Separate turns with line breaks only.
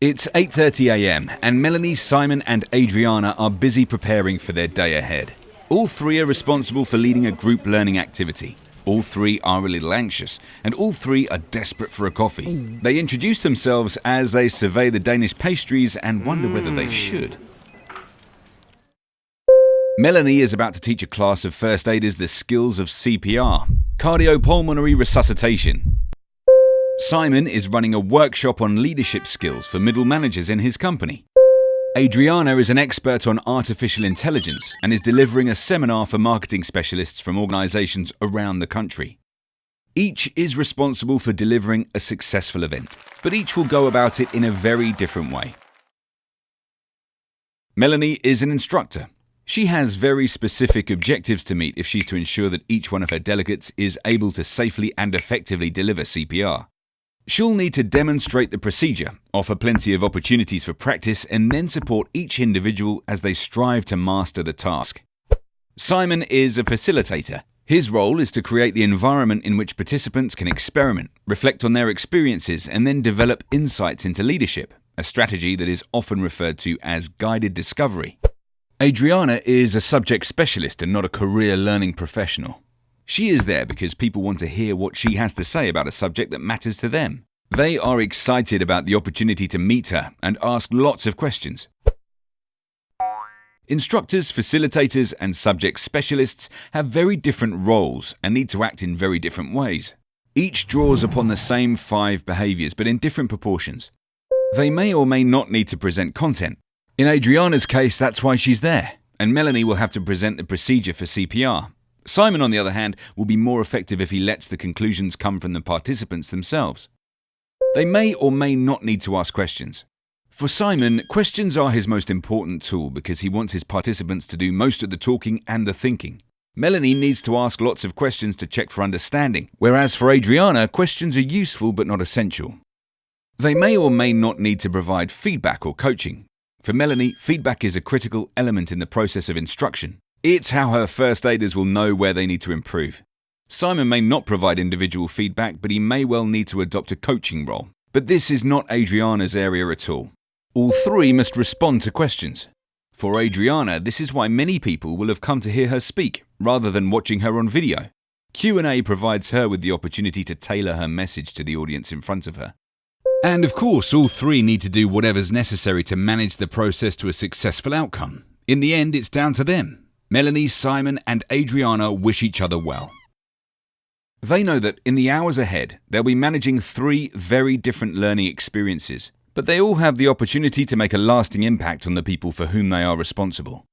It's 8:30 a.m. and Melanie, Simon and Adriana are busy preparing for their day ahead. All three are responsible for leading a group learning activity. All three are a little anxious, and all three are desperate for a coffee. They introduce themselves as they survey the Danish pastries and wonder whether they should. Melanie is about to teach a class of first aiders the skills of CPR, cardiopulmonary resuscitation. Simon is running a workshop on leadership skills for middle managers in his company. Adriana is an expert on artificial intelligence and is delivering a seminar for marketing specialists from organizations around the country. Each is responsible for delivering a successful event, but each will go about it in a very different way. Melanie is an instructor. She has very specific objectives to meet if she's to ensure that each one of her delegates is able to safely and effectively deliver CPR. She'll need to demonstrate the procedure, offer plenty of opportunities for practice, and then support each individual as they strive to master the task. Simon is a facilitator. His role is to create the environment in which participants can experiment, reflect on their experiences, and then develop insights into leadership, a strategy that is often referred to as guided discovery. Adriana is a subject specialist and not a career learning professional. She is there because people want to hear what she has to say about a subject that matters to them. They are excited about the opportunity to meet her and ask lots of questions. Instructors, facilitators, and subject specialists have very different roles and need to act in very different ways. Each draws upon the same 5 behaviors, but in different proportions. They may or may not need to present content. In Adriana's case, that's why she's there, and Melanie will have to present the procedure for CPR. Simon, on the other hand, will be more effective if he lets the conclusions come from the participants themselves. They may or may not need to ask questions. For Simon, questions are his most important tool because he wants his participants to do most of the talking and the thinking. Melanie needs to ask lots of questions to check for understanding, whereas for Adriana, questions are useful but not essential. They may or may not need to provide feedback or coaching. For Melanie, feedback is a critical element in the process of instruction. It's how her first aiders will know where they need to improve. Simon may not provide individual feedback, but he may well need to adopt a coaching role. But this is not Adriana's area at all. All three must respond to questions. For Adriana, this is why many people will have come to hear her speak, rather than watching her on video. Q&A provides her with the opportunity to tailor her message to the audience in front of her. And of course, all three need to do whatever's necessary to manage the process to a successful outcome. In the end, it's down to them. Melanie, Simon, and Adriana wish each other well. They know that in the hours ahead, they'll be managing 3 very different learning experiences, but they all have the opportunity to make a lasting impact on the people for whom they are responsible.